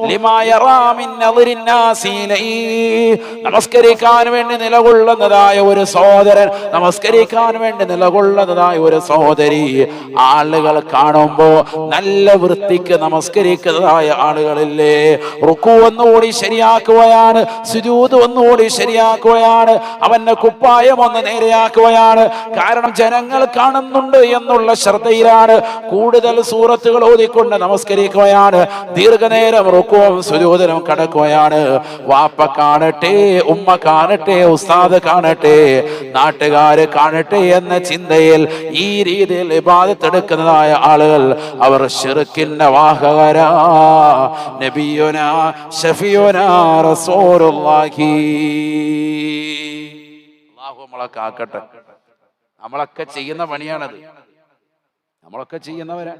ലിമാ യറാ മിൻ നളിരിൻ നാസി ഇലൈഹി. നമസ്കരിക്കാൻ വേണ്ടി നിലകൊള്ളുന്നതായ ഒരു സഹോദരൻ, നമസ്കരിക്കാൻ വേണ്ടി നിലകൊള്ളുന്നതായ ഒരു സഹോദരി, ആളുകൾ കാണുമ്പോ നല്ല വൃത്തിക്ക് നമസ്കരിക്കുന്നതായ ആളുകളില്ലേ, റുക്കൂ ഒന്നുകൂടി ശരിയാക്കുകയാണ്, സുജൂദ് ഒന്നുകൂടി ശരിയാക്കുകയാണ്, അവന്റെ കുപ്പായം ഒന്ന് നേരെയാക്കുകയാണ്. കാരണം ജനങ്ങൾ കാണുന്നുണ്ട് എന്നുള്ള ശ്രദ്ധയിലാണ് കൂടുതൽ സൂറത്തുകൾ ഓതിക്കൊണ്ട് നമസ്കരിക്കുകയാണ്. ദീർഘനേരം റുക്കുവും സുജൂദിലും കടക്കുകയാണ്. വാപ്പ കാണട്ടെ, ഉമ്മ കാണട്ടെ, ഉസ്താദ് കാണട്ടെ, നാട്ടുകാര് കാണട്ടെ എന്ന ചിന്തയിൽ ഈ രീതിയിൽ ഇബാദത്ത് എടുക്കുന്നതായ ആളുകൾ അവർ ശിർക്കിന്റെ വാഹകരാ. നബിയുനാ ശഫീഉനാ റസൂലുള്ളാഹി. അല്ലാഹു നമ്മളെ കാക്കട്ടെ. നമ്മളൊക്കെ ചെയ്യുന്ന പണിയാണത്, നമ്മളൊക്കെ ചെയ്യുന്നവരാ.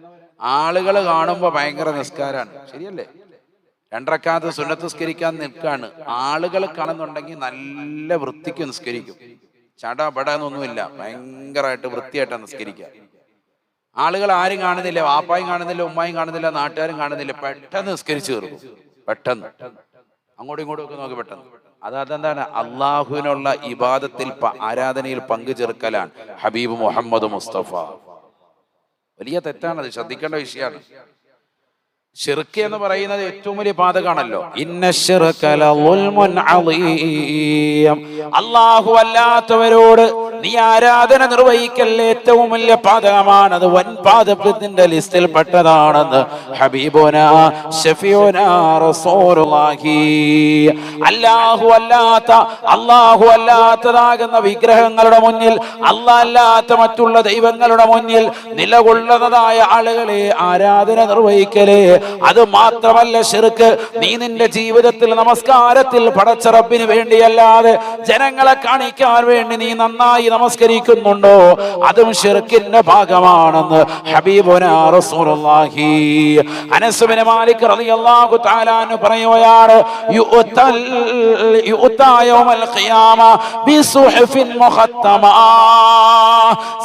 ആളുകൾ കാണുമ്പോ ഭയങ്കര നിസ്കാരാണ്, ശരിയല്ലേ? 2 റക്അത്ത് സുന്നത്ത് നിസ്കരിക്കാൻ നിൽക്കാണ്, ആളുകൾ കാണുന്നുണ്ടെങ്കിൽ നല്ല വൃത്തിക്ക് നിസ്കരിക്കും. ചടപടന്നൊന്നുമില്ല, ഭയങ്കരമായിട്ട് വൃത്തിയായിട്ടാണ് നിസ്കരിക്കുക. ആളുകൾ ആരും കാണുന്നില്ല, വാപ്പായും കാണുന്നില്ല, ഉമ്മായും കാണുന്നില്ല, നാട്ടുകാരും കാണുന്നില്ല, പെട്ടെന്ന് നിസ്കരിച്ചു തീർക്കും. പെട്ടെന്ന് അങ്ങോട്ടും ഇങ്ങോട്ടും ഒക്കെ നോക്കി പെട്ടെന്ന്. അതെന്താണ്? അള്ളാഹുവിനുള്ള ഇബാദത്തിൽ, ആരാധനയിൽ പങ്കു ചേർക്കലാണ്. ഹബീബ് മുഹമ്മദ് മുസ്തഫ. വലിയ തെറ്റാണത്, ശ്രദ്ധിക്കേണ്ട വിഷയമാണ്. ശിർക്ക് എന്ന് പറയുന്നത് ഏറ്റവും വലിയ പാതകാണല്ലോ. ഇന്ന ശിർക ലളുൽമുൻ അളീം. അല്ലാഹു അല്ലാത്തവരോട് നീ ആരാധന നിർവഹിക്കൽ ഏറ്റവും വലിയ പാതകമാണ്, അത് വൻ പാതകത്തിന്റെ ലിസ്റ്റിൽ പെട്ടതാണെന്ന് ഹബീബുനാ ശഫീഉനാ റസൂലുള്ളാഹി. അല്ലാഹു അല്ലാത്തതാകുന്ന വിഗ്രഹങ്ങളുടെ മുന്നിൽ, അല്ലാഹ് അല്ലാത്ത മറ്റുള്ള ദൈവങ്ങളുടെ മുന്നിൽ നിലകൊള്ളുന്നതായ ആളുകളെ ആരാധന നിർവഹിക്കലേ, അത് മാത്രമല്ല ശിർക്ക്. നീ നിന്റെ ജീവിതത്തിൽ നമസ്കാരത്തിൽ പടച്ച റബ്ബിന് വേണ്ടിയല്ലാതെ ജനങ്ങളെ കാണിക്കാൻ വേണ്ടി നീ നന്നായി നമസ്കരിക്കുന്നുണ്ടോ, അതും ശിർക്കിന്റെ ഭാഗമാണെന്ന് ഹബീബുനാ റസൂലുള്ളാഹി. അനസ് ബിൻ മാലിക് റളിയല്ലാഹു തആല അൻഹു പറയുകയാണ്, യുഅതാ യൗമൽ ഖിയാമ ബിസുഹഫിൻ മുഖത്തമ.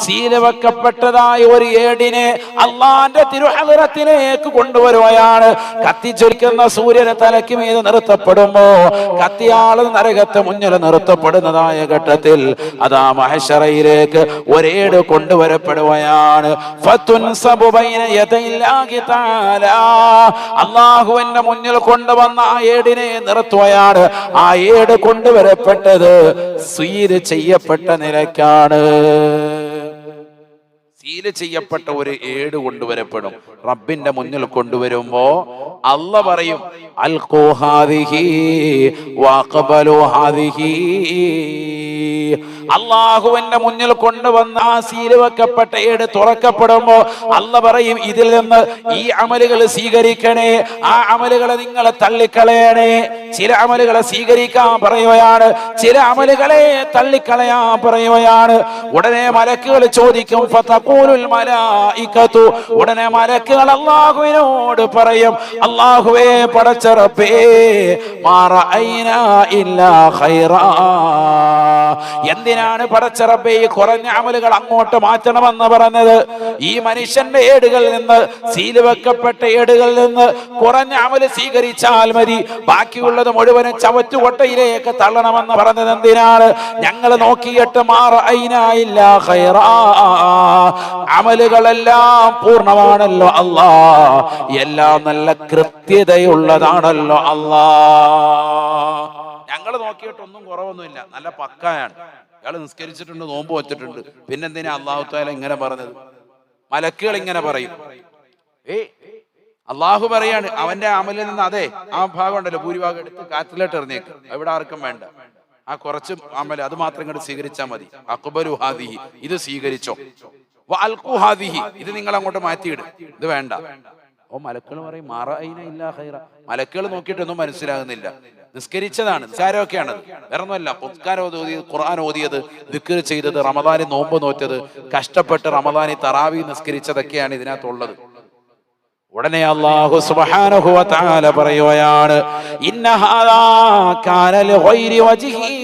സീല വെക്കപ്പെട്ടതായ ഒരു ഏടിനെ അല്ലാഹുവിന്റെ തിരുഹളറത്തിലേക്ക് കൊണ്ടുവരുവാണ്. കത്തിച്ചൊലിക്കുന്ന സൂര്യനെ തലയ്ക്ക് മീതെ നിർത്തപ്പെടുമ്പോ കത്തിയാള് നരകത്തെ മുന്നിൽ നിർത്തപ്പെടുന്നതായ ഘട്ടത്തിൽ അതാ മഹശറയിലേക്ക് ഒരേട് കൊണ്ടുവരപ്പെടുകയാണ്. അല്ലാഹുവിന്റെ മുന്നിൽ കൊണ്ടുവന്ന ആ ഏടിനെ നിർത്തുകയാണ്. ആ ഏട് കൊണ്ടുവരപ്പെട്ടത് സീല് ചെയ്യപ്പെട്ട നിലയ്ക്കാണ്. സീല് ചെയ്യപ്പെട്ട ഒരു ഏട് കൊണ്ടുവരപ്പെടും. റബ്ബിന്റെ മുന്നിൽ കൊണ്ടുവരുമ്പോ അല്ലാഹ് പറയും, അൽഖൂ ഹാദിഹി വഖബലു ഹാദിഹി. അല്ലാഹുവിന്റെ മുന്നിൽ കൊണ്ടുവന്ന ആ സീല് വെക്കപ്പെട്ട ഏട് തുറക്കപ്പെടുമ്പോ അല്ലാഹ് പറയും, ഇതിൽ നിന്ന് ഈ അമലുകൾ സ്വീകരിക്കണേ, ആ അമലുകളെ നിങ്ങൾ തള്ളിക്കളയണേ. ചില അമലുകളെ സ്വീകരിക്കാൻ പറയുകയാണ്, ചില അമലുകളെ തള്ളിക്കളയാൻ പറയുകയാണ്. ഉടനെ മലക്കുകൾ ചോദിക്കും, ഫതഖൂലുൽ മലായികതു. ഉടനെ മലക്കുകൾ അല്ലാഹുവിനോട് പറയും, അല്ലാഹുവേ പടച്ച റബ്ബേ, മാ റഅയ്നാ ഇല്ലാ ഖൈറാ. എന്തിനാ എന്തിനാണ് പടച്ചറബേ ഈ കുറഞ്ഞ അമലുകൾ അങ്ങോട്ട് മാറ്റണമെന്ന് പറഞ്ഞത്? ഈ മനുഷ്യന്റെ ഏടുകളിൽ നിന്ന്, സീല് വെക്കപ്പെട്ട ഏടുകളിൽ നിന്ന് കുറഞ്ഞ അമല് സ്വീകരിച്ചാൽ മതി, ബാക്കിയുള്ളത് മുഴുവനും ചവറ്റുകൊട്ടയിലേക്ക് തള്ളണമെന്ന് പറഞ്ഞത് എന്തിനാണ്? ഞങ്ങൾ നോക്കിയിട്ട് അമലുകളെല്ലാം പൂർണ്ണമാണല്ലോ അല്ലാ, എല്ലാം നല്ല കൃത്യതയുള്ളതാണല്ലോ അല്ലാ. ഞങ്ങൾ നോക്കിയിട്ടൊന്നും കുറവൊന്നുമില്ല, നല്ല പക്കായാണ്. ഇയാൾ നിസ്കരിച്ചിട്ടുണ്ട്, നോമ്പ് വച്ചിട്ടുണ്ട്, പിന്നെന്തിനാ അല്ലാഹു തആല ഇങ്ങനെ പറഞ്ഞത്? മലക്കുകൾ ഇങ്ങനെ പറയും. അള്ളാഹു പറയാണ് അവന്റെ അമലിൽ നിന്ന്, അതെ ആ ഭാഗം ഉണ്ടല്ലോ, ഭൂരിഭാഗം എടുത്ത് കാറ്റിലോട്ട് എറിഞ്ഞേക്ക്, എവിടെ ആർക്കും വേണ്ട, ആ കുറച്ച് അമൽ അത് മാത്രം ഇങ്ങോട്ട് സ്വീകരിച്ചാൽ മതി. അഖ്ബലു ഹാദിഹി, ഇത് സ്വീകരിച്ചോ. വഅൽഖു ഹാദിഹി, ഇത് നിങ്ങൾ അങ്ങോട്ട് മാറ്റിയിട്, ഇത് വേണ്ട. ഓ മലക്കുകൾ പറയും മറഅയ്ന ഇല്ലാ ഖൈറ. മലക്കുകൾ നോക്കിയിട്ടൊന്നും മനസ്സിലാകുന്നില്ല. നിസ്കരിച്ചതാണ്, നിസ്കാരമൊക്കെയാണത്, വേറൊന്നുമല്ല. ഖുർആൻ ഓതിയത്, ദിക്ർ ചെയ്തത്, റമദാനിൽ നോമ്പ് നോറ്റത്, കഷ്ടപ്പെട്ട് റമദാനിൽ തറാവീ നിസ്കരിച്ചതൊക്കെയാണ് ഇതിനകത്തുള്ളത്. ഉടനെ അല്ലാഹു സുബ്ഹാനഹു വ തആല പറയുകയാണ്, ഇന്ന ഹാദാ കാന ലിഗൈരി വജ്ഹി.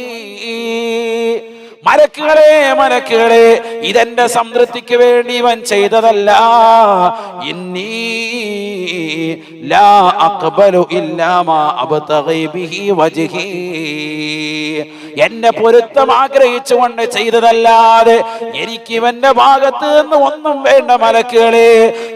മലക്കുകളെ, ഇതെന്റെ സംതൃപ്തിക്ക് വേണ്ടി ഇവൻ ചെയ്തതല്ല. ഇന്നി ലാ അഖ്ബലു ഇല്ലാ മാ അബ്തഗി ബിഹി വജ്ഹി. എന്നെ പൊരുത്തം ആഗ്രഹിച്ചുകൊണ്ട് ചെയ്തതല്ലാതെ എനിക്ക് ഇവന്റെ ഭാഗത്ത് നിന്ന് ഒന്നും വേണ്ട. മലക്കുകളെ,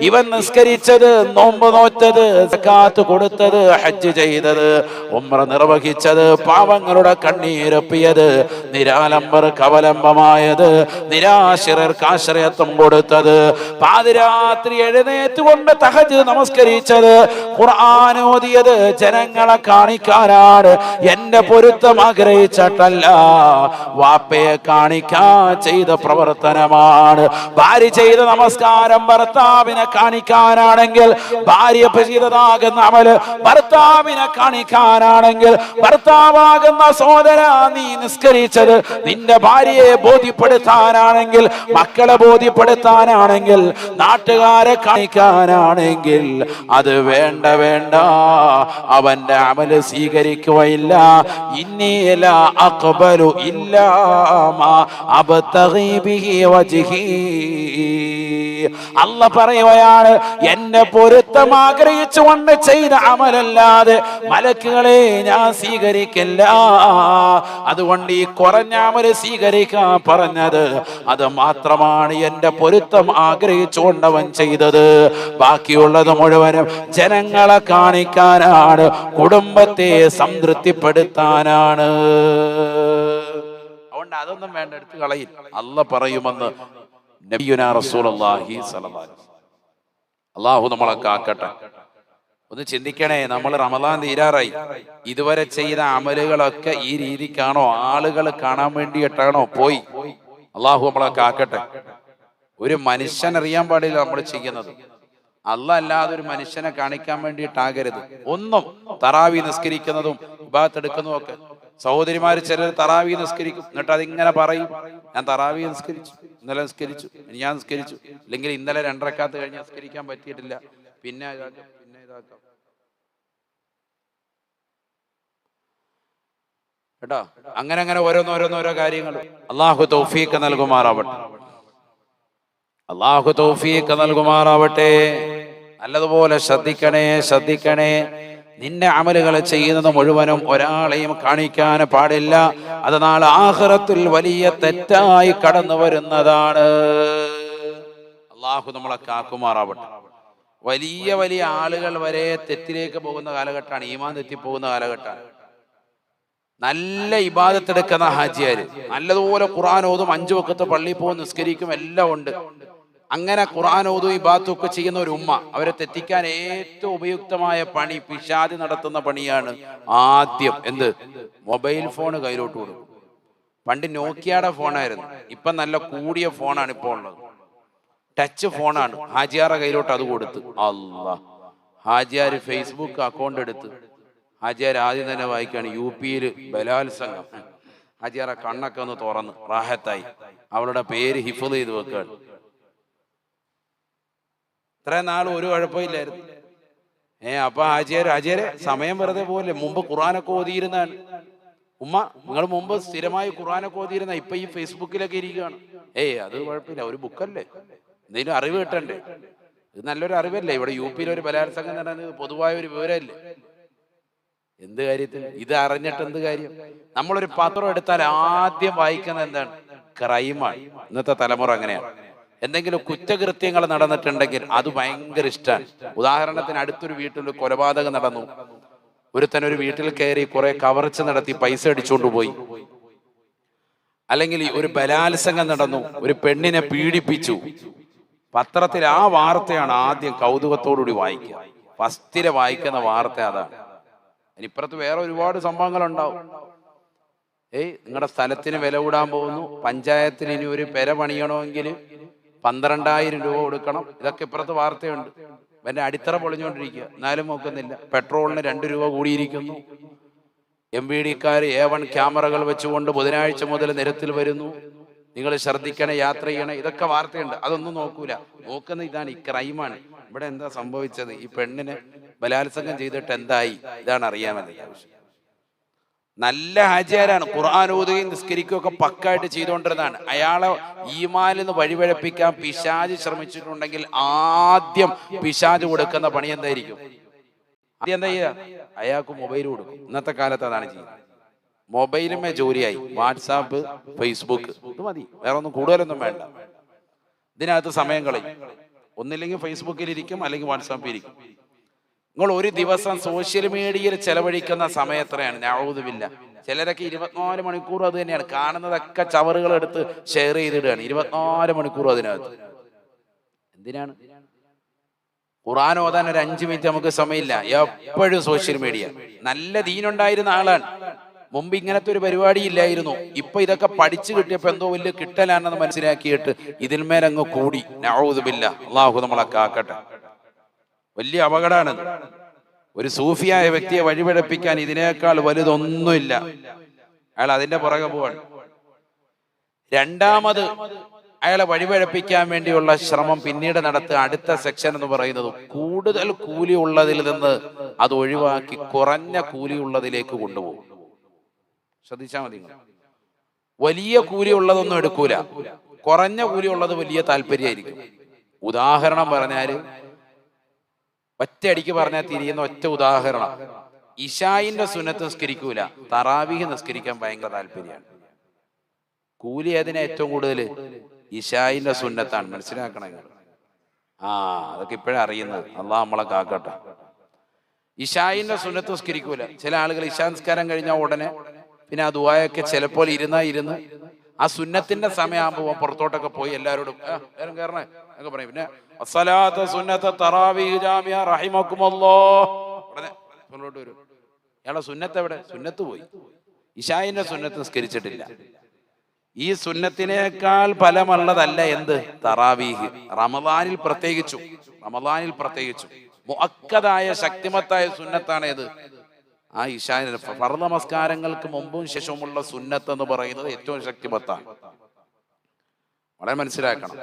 ഇവൻ നിസ്കരിച്ചത്, നോമ്പ് നോറ്റത്, സകാത്ത് കൊടുത്തത്, ഹജ്ജ് ചെയ്തത്, ഉംറ നിർവഹിച്ചത്, പാവങ്ങളുടെ കണ്ണീരൊപ്പിയത്, നിരാലംബർക്ക് അവലംബമായത്, നിരാശ്രയർക്ക് ആശ്രയത്വം കൊടുത്തത്, പാതിരാത്രി എഴുന്നേറ്റുകൊണ്ട് തഹജ്ജുദ് നമസ്കരിച്ചത്, ഖുർആൻ ഓതിയത് ജനങ്ങളെ കാണിക്കാനാണ്, എന്റെ പൊരുത്തം ആഗ്രഹിച്ചിട്ടല്ല, വാപ്പയെ കാണിക്കാൻ ചെയ്ത പ്രവർത്തനമാണ്. ഭാര്യ ചെയ്ത നമസ്കാരം ഭർത്താവിനെ കാണിക്കാനാണെങ്കിൽ ഭാര്യ ചെയ്തതാകുന്ന അമല് ഭർത്താവിനെ കാണിക്കാനാണെങ്കിൽ, ഭർത്താവാകുന്ന സഹോദര നീ നിസ്കരിച്ചത് നിന്റെ ഭാര്യയെ ബോധ്യപ്പെടുത്താനാണെങ്കിൽ, മക്കളെ ബോധ്യപ്പെടുത്താനാണെങ്കിൽ, നാട്ടുകാരെ കാണിക്കാനാണെങ്കിൽ, അത് വേണ്ട, അവന്റെ അമല് സ്വീകരിക്കുകയില്ല. ഇന്നീല അഖ്ബലു ഇല്ലാ മാ അബ്തഗി ബിഹി വജ്ഹി. അല്ലാഹ് പറയുകയാണ്, എന്നെ പൊരുത്തം ആഗ്രഹിച്ചുകൊണ്ട് ചെയ്ത അമലല്ലാതെ മലക്കുകളെ ഞാൻ സ്വീകരിക്കില്ല. അതുകൊണ്ട് ഈ കുറഞ്ഞ അമല് സ്വീകരിക്കാൻ പറഞ്ഞത് അത് മാത്രമാണ് എന്റെ പൊരുത്തം ആഗ്രഹിച്ചുകൊണ്ടവൻ ചെയ്തത്. ബാക്കിയുള്ളത് മുഴുവനും ജനങ്ങളെ കാണിക്കാനാണ്, കുടുംബത്തെ സംതൃപ്തിപ്പെടുത്താനാണ്. അതുകൊണ്ട് അതൊന്നും വേണ്ട, എടുത്ത് കളയിൽ. അല്ലാഹ് പറയുമെന്ന് നബിയുനാ റസൂലുള്ളാഹി സ്വല്ലല്ലാഹു അലൈഹി വസല്ലം. അല്ലാഹു നമ്മളെ കാക്കട്ടെ. ഒന്ന് ചിന്തിക്കണേ, നമ്മൾ റമദാൻ തീരാറായി, ഇതുവരെ ചെയ്ത അമലുകളൊക്കെ ഈ രീതിക്കാണോ, ആളുകൾ കാണാൻ വേണ്ടിയിട്ടാണോ പോയി? അല്ലാഹു നമ്മളെ കാക്കട്ടെ. ഒരു മനുഷ്യൻ അറിയാൻ പാടില്ല നമ്മൾ ചെയ്യുന്നത്. അല്ലാഹ് അല്ലാതെ ഒരു മനുഷ്യനെ കാണിക്കാൻ വേണ്ടിയിട്ടാകരുത്. ഒന്നും തറാവി നിസ്കരിക്കുന്നതും ഇബാദത്ത് എടുക്കുന്നതും ഒക്കെ സഹോദരിമാര് ചിലർ തറാവി നിസ്കരിക്കും, എന്നിട്ട് അതിങ്ങനെ പറയും, ഞാൻ തറാവി നിസ്കരിച്ചു, ഇന്നലെ നിസ്കരിച്ചു, ഞാൻ നിസ്കരിച്ചു, അല്ലെങ്കിൽ ഇന്നലെ 2 റക്അത്ത് കഴിഞ്ഞ് നിസ്കരിക്കാൻ പറ്റിയിട്ടില്ല, പിന്നെ ഇതാക്കാം. കേട്ടോ, അങ്ങനെ ഓരോന്നോരോ കാര്യങ്ങൾ. അല്ലാഹു തൗഫീഖ് നൽകുമാറാവട്ടെ. നല്ലതുപോലെ ശ്രദ്ധിക്കണേ. നിന്റെ അമലുകൾ ചെയ്യുന്നത് മുഴുവനും ഒരാളെയും കാണിക്കാൻ പാടില്ല. അത് നാളെ ആഖിറത്തിൽ വലിയ തെറ്റായി കടന്നു വരുന്നതാണ്. അല്ലാഹു നമ്മളെ കാക്കുമാറാവട്ടെ. വലിയ ആളുകൾ വരെ തെറ്റിലേക്ക് പോകുന്ന കാലഘട്ടമാണ്, ഈമാൻ തെറ്റിപ്പോകുന്ന കാലഘട്ടമാണ്. നല്ല ഇബാദത്ത് എടുക്കുന്ന ഹാജിയാര്, നല്ലതുപോലെ ഖുർആൻ ഓതും, 5 വഖത്ത് പള്ളിയിൽ പോകും, നിസ്കരിക്കും, എല്ലാം ഉണ്ട്. അങ്ങനെ ഖുർആൻ ഓതും ഇബാദത്തും ഒക്കെ ചെയ്യുന്ന ഒരു ഉമ്മ, അവരെ തെറ്റിക്കാൻ ഏറ്റവും ഉപയുക്തമായ പണി, പിശാച് നടത്തുന്ന പണിയാണ്. ആദ്യം എന്ത്? മൊബൈൽ ഫോൺ കയ്യിലോട്ട് കൊടുക്കും. പണ്ട് നോക്കിയയുടെ ഫോണായിരുന്നു, ഇപ്പം നല്ല കൂടിയ ഫോണാണ് ഇപ്പോൾ ഉള്ളത്, ടച്ച് ഫോണാണ്. ഹാജിയാറെ കയ്യിലോട്ട് അത് കൊടുത്ത്, അല്ലാഹ്, ഹാജിയാര് ഫേസ്ബുക്ക് അക്കൗണ്ട് എടുത്ത്, ഹാജിയാർ ആദ്യം തന്നെ വായിക്കാണ് UP-യിൽ ബലാത്സംഗം. ഹാജിയാറെ കണ്ണൊക്കെ ഒന്ന് തുറന്ന് റാഹത്തായി, അവളുടെ പേര് ഹിഫ്ള് ചെയ്ത് വെക്കുകയാണ്. ഇത്രയും നാൾ ഒരു കുഴപ്പമില്ലായിരുന്നു. അപ്പൊ ഹാജിയാരെ സമയം വെറുതെ പോലെ, മുമ്പ് ഖുർആനൊക്കെ ഓതിയിരുന്നാണ്, ഉമ്മ നിങ്ങൾ മുമ്പ് സ്ഥിരമായി ഖുർആനൊക്കെ ഓതിയിരുന്ന ഇപ്പൊ ഈ ഫേസ്ബുക്കിലൊക്കെ ഇരിക്കുകയാണ്. ഏയ് അത് കുഴപ്പമില്ല, ഒരു ബുക്കല്ലേ, എന്തെങ്കിലും അറിവ് കിട്ടണ്ടേ, ഇത് നല്ലൊരു അറിവല്ലേ, ഇവിടെ യു പിയിൽ ഒരു ബലാത്സംഗം നടന്നത് പൊതുവായ ഒരു വിവരമല്ലേ, എന്ത് കാര്യത്തിന് ഇത് അറിഞ്ഞിട്ട് എന്ത് കാര്യം? നമ്മളൊരു പത്രം എടുത്താൽ ആദ്യം വായിക്കുന്നത് എന്താണ്? ക്രൈമാണ്. ഇന്നത്തെ തലമുറ അങ്ങനെയാണ്. എന്തെങ്കിലും കുറ്റകൃത്യങ്ങൾ നടന്നിട്ടുണ്ടെങ്കിൽ അത് ഭയങ്കര ഇഷ്ടമാണ്. ഉദാഹരണത്തിന് അടുത്തൊരു വീട്ടിൽ കൊലപാതകം നടന്നു, ഒരുത്തൻ ഒരു വീട്ടിൽ കയറി കുറെ കവർച്ച നടത്തി പൈസ അടിച്ചുകൊണ്ട് പോയി, അല്ലെങ്കിൽ ഒരു ബലാത്സംഗം നടന്നു, ഒരു പെണ്ണിനെ പീഡിപ്പിച്ചു, പത്രത്തിൽ ആ വാർത്തയാണ് ആദ്യം കൗതുകത്തോടുകൂടി വായിക്കുക. ഫസ്റ്റിലെ വായിക്കുന്ന വാർത്ത അതാണ്. ഇനിപ്പുറത്ത് വേറെ ഒരുപാട് സംഭവങ്ങൾ ഉണ്ടാവും. നിങ്ങളുടെ സ്ഥലത്തിന് വില കൂടാൻ പോകുന്നു, പഞ്ചായത്തിന് ഇനി ഒരു പെര പണിയണമെങ്കിൽ 12,000 രൂപ കൊടുക്കണം, ഇതൊക്കെ ഇപ്പുറത്ത് വാർത്തയുണ്ട്. എന്റെ അടിത്തറ പൊളിഞ്ഞുകൊണ്ടിരിക്കുക, എന്നാലും നോക്കുന്നില്ല. പെട്രോളിന് 2 രൂപ കൂടിയിരിക്കുന്നു. MVD-ക്കാർ A1 ക്യാമറകൾ വെച്ചുകൊണ്ട് ബുധനാഴ്ച മുതൽ നിരത്തിൽ വരുന്നു, നിങ്ങൾ ശ്രദ്ധിക്കണേ, യാത്ര ചെയ്യണേ, ഇതൊക്കെ വാർത്തയുണ്ട്. അതൊന്നും നോക്കൂല. നോക്കുന്ന ഇതാണ്, ഈ ക്രൈമാണ്. ഇവിടെ എന്താ സംഭവിച്ചത്, ഈ പെണ്ണിനെ ബലാത്സംഗം ചെയ്തിട്ട് എന്തായി, ഇതാണ് അറിയാമെന്ന് ആവശ്യം. നല്ല ഹാജിയാരാണ്, ഖുർആൻ ഓതുകയും നിസ്കരിക്കുകയും ഒക്കെ പക്കായിട്ട് ചെയ്തുകൊണ്ടിരുന്നതാണ്. അയാളെ ഈമാനിൽ നിന്ന് വഴിപഴപ്പിക്കാൻ പിശാച് ശ്രമിച്ചിട്ടുണ്ടെങ്കിൽ ആദ്യം പിശാച് കൊടുക്കുന്ന പണി എന്തായിരിക്കും? ആദ്യം എന്താ ചെയ്യുക? അയാൾക്ക് മൊബൈൽ കൊടുക്കും. ഇന്നത്തെ കാലത്ത് അതാണ് ചെയ്യുന്നത്. മൊബൈലുമേ ജോലിയായി. വാട്സാപ്പ്, ഫേസ്ബുക്ക്, ഇത് മതി, വേറെ ഒന്നും കൂടുതലൊന്നും വേണ്ട. ഇതിനകത്ത് സമയം കളയും. ഒന്നില്ലെങ്കിൽ ഫേസ്ബുക്കിൽ ഇരിക്കും, അല്ലെങ്കിൽ വാട്സാപ്പിൽ ഇരിക്കും. നിങ്ങൾ ഒരു ദിവസം സോഷ്യൽ മീഡിയയിൽ ചെലവഴിക്കുന്ന സമയം എത്രയാണ്? നഊദുബില്ല. ചിലരൊക്കെ 24 മണിക്കൂർ അത് തന്നെയാണ് കാണുന്നതൊക്കെ, ചവറുകൾ എടുത്ത് ഷെയർ ചെയ്തിടുകയാണ് 24 മണിക്കൂർ അതിനകത്ത്. എന്തിനാണ്? ഖുർആൻ ഓതാൻ ഒരു 5 മിനിറ്റ് നമുക്ക് സമയമില്ല, എപ്പോഴും സോഷ്യൽ മീഡിയ. നല്ല ദീനുണ്ടായിരുന്ന ആളാണ്, മുമ്പ് ഇങ്ങനത്തെ ഒരു പരിപാടി ഇല്ലായിരുന്നു. ഇപ്പൊ ഇതൊക്കെ പഠിച്ചു കിട്ടിയപ്പോ എന്തോ വലിയ കിട്ടലാണെന്ന് മനസ്സിലാക്കിയിട്ട് ഇതിന്മേലങ്ങ് കൂടി. നഊദുബില്ല, അള്ളാഹു നമ്മളെ കാക്കട്ടെ. വലിയ അപകടമാണത്. ഒരു സൂഫിയായ വ്യക്തിയെ വഴിപഴപ്പിക്കാൻ ഇതിനേക്കാൾ വലുതൊന്നുമില്ല. അയാൾ അതിന്റെ പുറകെ പോവാണ്. രണ്ടാമത് അയാളെ വഴിപഴപ്പിക്കാൻ വേണ്ടിയുള്ള ശ്രമം പിന്നീട് നടത്തുക. അടുത്ത സെക്ഷൻ എന്ന് പറയുന്നത് കൂടുതൽ കൂലി ഉള്ളതിൽ നിന്ന് അത് ഒഴിവാക്കി കുറഞ്ഞ കൂലി ഉള്ളതിലേക്ക് കൊണ്ടുപോകും. ശ്രദ്ധിച്ചാൽ മതി. വലിയ കൂലി ഉള്ളതൊന്നും എടുക്കൂല, കുറഞ്ഞ കൂലി ഉള്ളത് വലിയ താല്പര്യമായിരിക്കും. ഉദാഹരണം പറഞ്ഞാല്, ഒറ്റയടിക്ക് പറഞ്ഞാൽ തിരിയുന്ന ഒറ്റ ഉദാഹരണം, ഇശായിന്റെ സുന്നത്ത് നിസ്കരിക്കൂല, തറാവീഹ് നിസ്കരിക്കാൻ ഭയങ്കര താല്പര്യമാണ്. കൂലി അതിന് ഏറ്റവും കൂടുതൽ ഇശായിന്റെ സുന്നത്താണ്. മനസ്സിലാക്കണം. അതൊക്കെ ഇപ്പോഴാണ് അറിയുന്നത്. അള്ളാഹ് നമ്മളെ കാക്കട്ടെ. ഇശായിന്റെ സുന്നത്ത് നിസ്കരിക്കൂല. ചില ആളുകൾ ഇശാ നിസ്കാരം കഴിഞ്ഞാൽ ഉടനെ പിന്നെ ആ ദുആയൊക്കെ ചിലപ്പോൾ ഇരുന്ന് ആ സുന്നത്തിന്റെ സമയമാകുമ്പോ പുറത്തോട്ടൊക്കെ പോയി എല്ലാവരോടും നേരം കയറണേ എന്നൊക്കെ പറയും. പിന്നെ അസ്സലാത്തു സുന്നത്ത് തറാവീഹ് ജാമിഅ റഹിമക്കുമുല്ലാഹ് ഉടനെ മുന്നോട്ട് വരും. ഇയാളെ സുന്നത്ത് എവിടെ? സുന്നത്ത് പോയി. ഇശായിന്റെ സുന്നത്ത് നിസ്കരിച്ചിട്ടില്ല. ഈ സുന്നത്തിനേക്കാൾ ഫലമുള്ളതല്ല എന്ത്? തറാവീഹ്. റമദാനിൽ പ്രത്യേകിച്ചു മുഅക്കദായ ശക്തിമത്തായ സുന്നത്താണ് ഏത്? ആ ഇശാഇന്റെ ഫർദ് നമസ്കാരങ്ങൾക്ക് മുമ്പും ശേഷവുമുള്ള സുന്നത്ത് എന്ന് പറയുന്നത് ഏറ്റവും ശക്തിമത്താണ്. വളരെ മനസ്സിലാക്കണം.